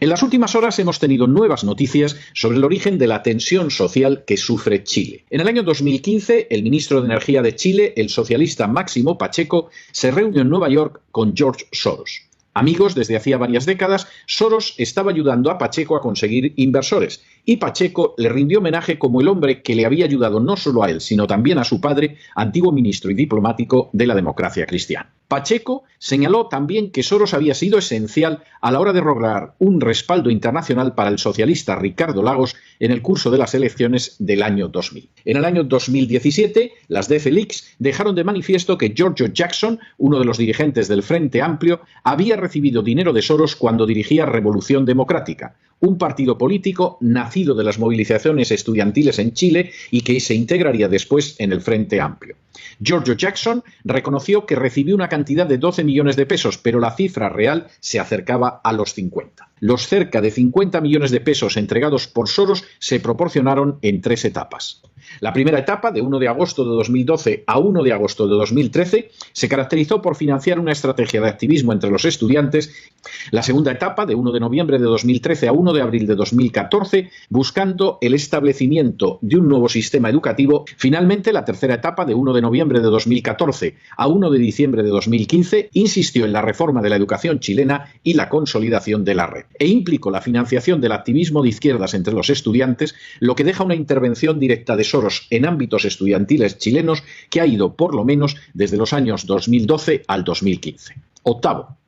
En las últimas horas hemos tenido nuevas noticias sobre el origen de la tensión social que sufre Chile. En el año 2015, el ministro de Energía de Chile, el socialista Máximo Pacheco, se reunió en Nueva York con George Soros. Amigos desde hacía varias décadas, Soros estaba ayudando a Pacheco a conseguir inversores y Pacheco le rindió homenaje como el hombre que le había ayudado no solo a él, sino también a su padre, antiguo ministro y diplomático de la democracia cristiana. Pacheco señaló también que Soros había sido esencial a la hora de lograr un respaldo internacional para el socialista Ricardo Lagos en el curso de las elecciones del año 2000. En el año 2017, las DF Leaks dejaron de manifiesto que Giorgio Jackson, uno de los dirigentes del Frente Amplio, había recibido dinero de Soros cuando dirigía Revolución Democrática, un partido político nacido de las movilizaciones estudiantiles en Chile y que se integraría después en el Frente Amplio. Giorgio Jackson reconoció que recibió una cantidad de 12 millones de pesos, pero la cifra real se acercaba a los 50. Los cerca de 50 millones de pesos entregados por Soros se proporcionaron en 3 etapas. La primera etapa, de 1 de agosto de 2012 a 1 de agosto de 2013, se caracterizó por financiar una estrategia de activismo entre los estudiantes. La segunda etapa, de 1 de noviembre de 2013 a 1 de abril de 2014, buscando el establecimiento de un nuevo sistema educativo. Finalmente, la tercera etapa, de 1 de noviembre de 2014 a 1 de diciembre de 2015, insistió en la reforma de la educación chilena y la consolidación de la red, e implicó la financiación del activismo de izquierdas entre los estudiantes, lo que deja una intervención directa de Soros en ámbitos estudiantiles chilenos que ha ido por lo menos desde los años 2012 al 2015. Octavo.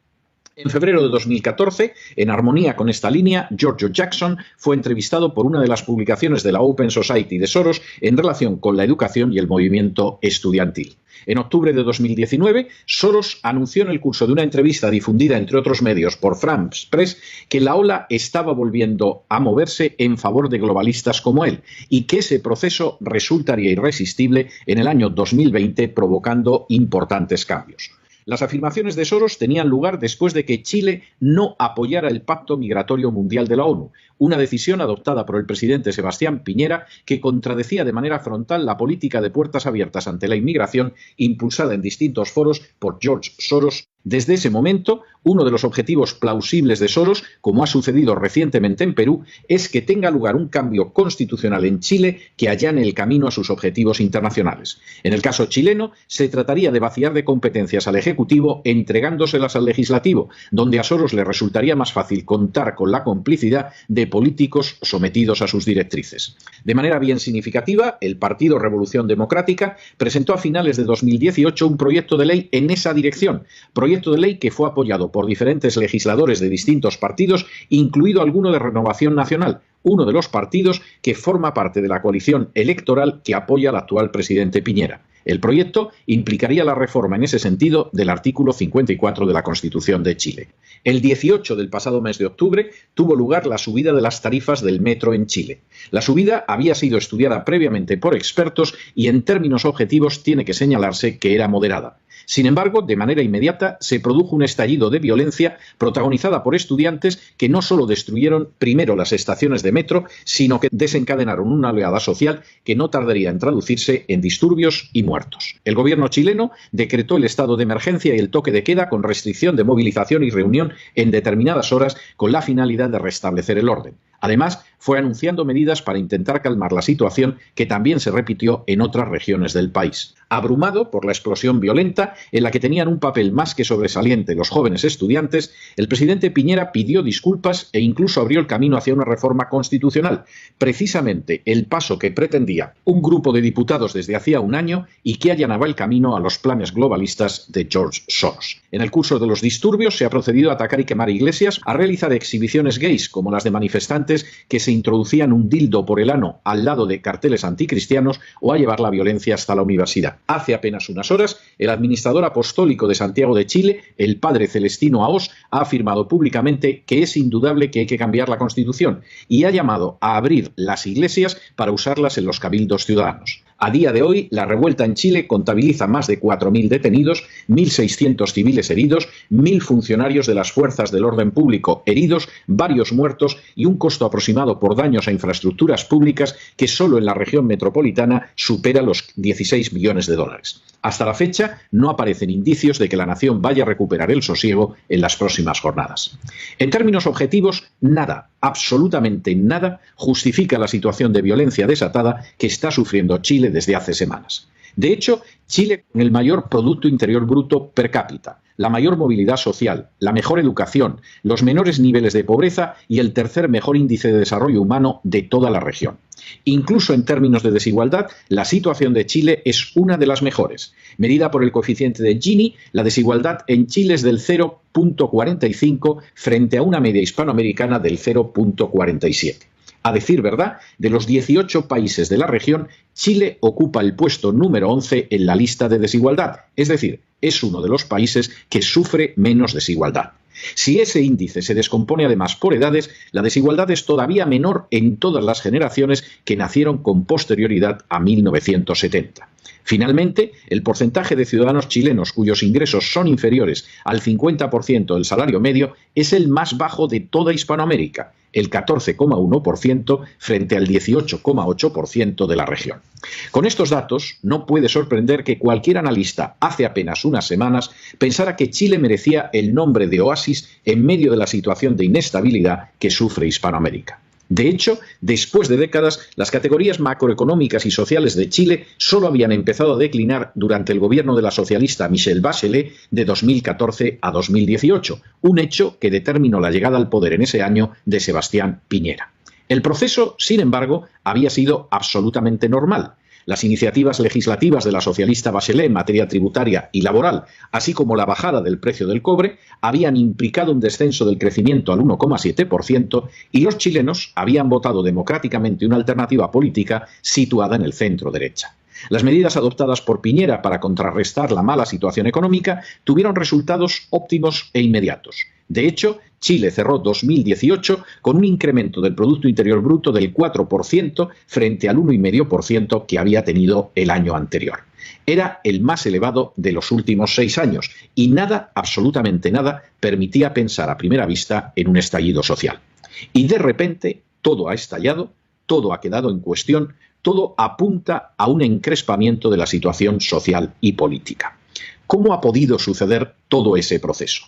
En febrero de 2014, en armonía con esta línea, Giorgio Jackson fue entrevistado por una de las publicaciones de la Open Society de Soros en relación con la educación y el movimiento estudiantil. En octubre de 2019, Soros anunció en el curso de una entrevista difundida entre otros medios por France Press que la ola estaba volviendo a moverse en favor de globalistas como él y que ese proceso resultaría irresistible en el año 2020, provocando importantes cambios. Las afirmaciones de Soros tenían lugar después de que Chile no apoyara el Pacto Migratorio Mundial de la ONU, una decisión adoptada por el presidente Sebastián Piñera que contradecía de manera frontal la política de puertas abiertas ante la inmigración impulsada en distintos foros por George Soros. Desde ese momento, uno de los objetivos plausibles de Soros, como ha sucedido recientemente en Perú, es que tenga lugar un cambio constitucional en Chile que allane el camino a sus objetivos internacionales. En el caso chileno, se trataría de vaciar de competencias al Ejecutivo entregándoselas al Legislativo, donde a Soros le resultaría más fácil contar con la complicidad de políticos sometidos a sus directrices. De manera bien significativa, el Partido Revolución Democrática presentó a finales de 2018 un proyecto de ley en esa dirección, proyecto de ley que fue apoyado por diferentes legisladores de distintos partidos, incluido alguno de Renovación Nacional, uno de los partidos que forma parte de la coalición electoral que apoya al actual presidente Piñera. El proyecto implicaría la reforma en ese sentido del artículo 54 de la Constitución de Chile. El 18 del pasado mes de octubre tuvo lugar la subida de las tarifas del metro en Chile. La subida había sido estudiada previamente por expertos y en términos objetivos tiene que señalarse que era moderada. Sin embargo, de manera inmediata se produjo un estallido de violencia protagonizada por estudiantes que no solo destruyeron primero las estaciones de metro, sino que desencadenaron una oleada social que no tardaría en traducirse en disturbios y muertos. El gobierno chileno decretó el estado de emergencia y el toque de queda con restricción de movilización y reunión en determinadas horas con la finalidad de restablecer el orden. Además, fue anunciando medidas para intentar calmar la situación que también se repitió en otras regiones del país. Abrumado por la explosión violenta en la que tenían un papel más que sobresaliente los jóvenes estudiantes, el presidente Piñera pidió disculpas e incluso abrió el camino hacia una reforma constitucional, precisamente el paso que pretendía un grupo de diputados desde hacía un año y que allanaba el camino a los planes globalistas de George Soros. En el curso de los disturbios se ha procedido a atacar y quemar iglesias, a realizar exhibiciones gays como las de manifestantes que se introducían un dildo por el ano al lado de carteles anticristianos o a llevar la violencia hasta la universidad. Hace apenas unas horas, el administrador apostólico de Santiago de Chile, el padre Celestino Aós, ha afirmado públicamente que es indudable que hay que cambiar la Constitución y ha llamado a abrir las iglesias para usarlas en los cabildos ciudadanos. A día de hoy, la revuelta en Chile contabiliza más de 4.000 detenidos, 1.600 civiles heridos, 1.000 funcionarios de las fuerzas del orden público heridos, varios muertos y un costo aproximado por daños a infraestructuras públicas que solo en la región metropolitana supera los 16 millones de dólares. Hasta la fecha no aparecen indicios de que la nación vaya a recuperar el sosiego en las próximas jornadas. En términos objetivos, nada, absolutamente nada, justifica la situación de violencia desatada que está sufriendo Chile desde hace semanas. De hecho, Chile con el mayor Producto Interior Bruto per cápita, la mayor movilidad social, la mejor educación, los menores niveles de pobreza y el tercer mejor índice de desarrollo humano de toda la región. Incluso en términos de desigualdad, la situación de Chile es una de las mejores. Medida por el coeficiente de Gini, la desigualdad en Chile es del 0,45 frente a una media hispanoamericana del 0,47. A decir verdad, de los 18 países de la región, Chile ocupa el puesto número 11 en la lista de desigualdad, es decir, es uno de los países que sufre menos desigualdad. Si ese índice se descompone además por edades, la desigualdad es todavía menor en todas las generaciones que nacieron con posterioridad a 1970. Finalmente, el porcentaje de ciudadanos chilenos cuyos ingresos son inferiores al 50% del salario medio es el más bajo de toda Hispanoamérica, el 14,1% frente al 18,8% de la región. Con estos datos, no puede sorprender que cualquier analista hace apenas unas semanas pensara que Chile merecía el nombre de oasis en medio de la situación de inestabilidad que sufre Hispanoamérica. De hecho, después de décadas, las categorías macroeconómicas y sociales de Chile solo habían empezado a declinar durante el gobierno de la socialista Michelle Bachelet de 2014 a 2018, un hecho que determinó la llegada al poder en ese año de Sebastián Piñera. El proceso, sin embargo, había sido absolutamente normal. Las iniciativas legislativas de la socialista Bachelet en materia tributaria y laboral, así como la bajada del precio del cobre, habían implicado un descenso del crecimiento al 1,7% y los chilenos habían votado democráticamente una alternativa política situada en el centro-derecha. Las medidas adoptadas por Piñera para contrarrestar la mala situación económica tuvieron resultados óptimos e inmediatos. De hecho, Chile cerró 2018 con un incremento del Producto Interior Bruto del 4% frente al 1,5% que había tenido el año anterior. Era el más elevado de los últimos 6 años y nada, absolutamente nada, permitía pensar a primera vista en un estallido social. Y de repente todo ha estallado, todo ha quedado en cuestión, todo apunta a un encrespamiento de la situación social y política. ¿Cómo ha podido suceder todo ese proceso?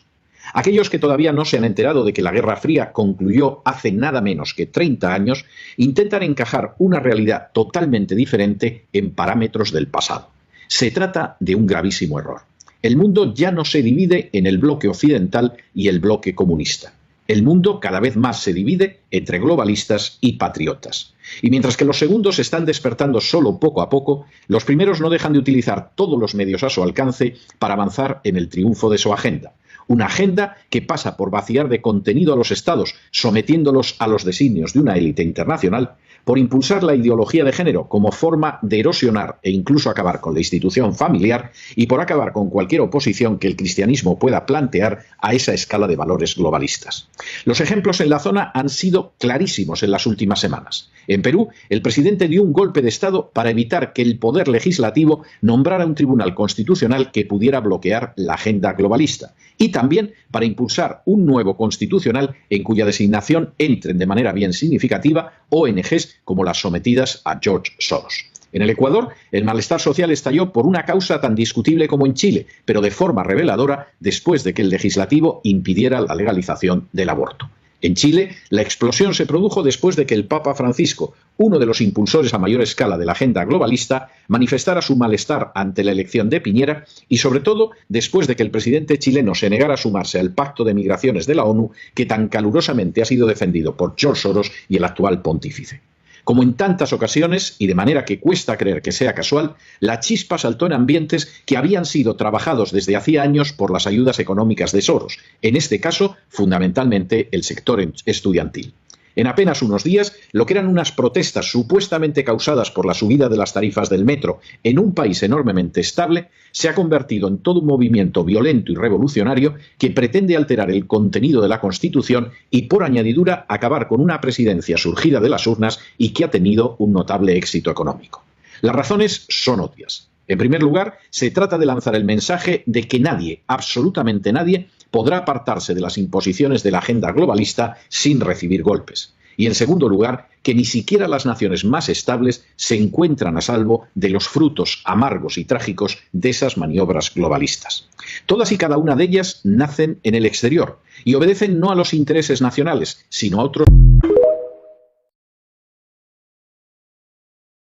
Aquellos que todavía no se han enterado de que la Guerra Fría concluyó hace nada menos que 30 años intentan encajar una realidad totalmente diferente en parámetros del pasado. Se trata de un gravísimo error. El mundo ya no se divide en el bloque occidental y el bloque comunista. El mundo cada vez más se divide entre globalistas y patriotas. Y mientras que los segundos están despertando solo poco a poco, los primeros no dejan de utilizar todos los medios a su alcance para avanzar en el triunfo de su agenda. Una agenda que pasa por vaciar de contenido a los estados, sometiéndolos a los designios de una élite internacional, por impulsar la ideología de género como forma de erosionar e incluso acabar con la institución familiar y por acabar con cualquier oposición que el cristianismo pueda plantear a esa escala de valores globalistas. Los ejemplos en la zona han sido clarísimos en las últimas semanas. En Perú, el presidente dio un golpe de Estado para evitar que el poder legislativo nombrara un tribunal constitucional que pudiera bloquear la agenda globalista. Y también para impulsar un nuevo constitucional en cuya designación entren de manera bien significativa ONGs como las sometidas a George Soros. En el Ecuador, el malestar social estalló por una causa tan discutible como en Chile, pero de forma reveladora después de que el legislativo impidiera la legalización del aborto. En Chile, la explosión se produjo después de que el Papa Francisco, uno de los impulsores a mayor escala de la agenda globalista, manifestara su malestar ante la elección de Piñera y, sobre todo, después de que el presidente chileno se negara a sumarse al Pacto de Migraciones de la ONU que tan calurosamente ha sido defendido por George Soros y el actual pontífice. Como en tantas ocasiones, y de manera que cuesta creer que sea casual, la chispa saltó en ambientes que habían sido trabajados desde hacía años por las ayudas económicas de Soros, en este caso, fundamentalmente, el sector estudiantil. En apenas unos días, lo que eran unas protestas supuestamente causadas por la subida de las tarifas del metro en un país enormemente estable, se ha convertido en todo un movimiento violento y revolucionario que pretende alterar el contenido de la Constitución y, por añadidura, acabar con una presidencia surgida de las urnas y que ha tenido un notable éxito económico. Las razones son obvias. En primer lugar, se trata de lanzar el mensaje de que nadie, absolutamente nadie, podrá apartarse de las imposiciones de la agenda globalista sin recibir golpes. Y en segundo lugar, que ni siquiera las naciones más estables se encuentran a salvo de los frutos amargos y trágicos de esas maniobras globalistas. Todas y cada una de ellas nacen en el exterior y obedecen no a los intereses nacionales, sino a otros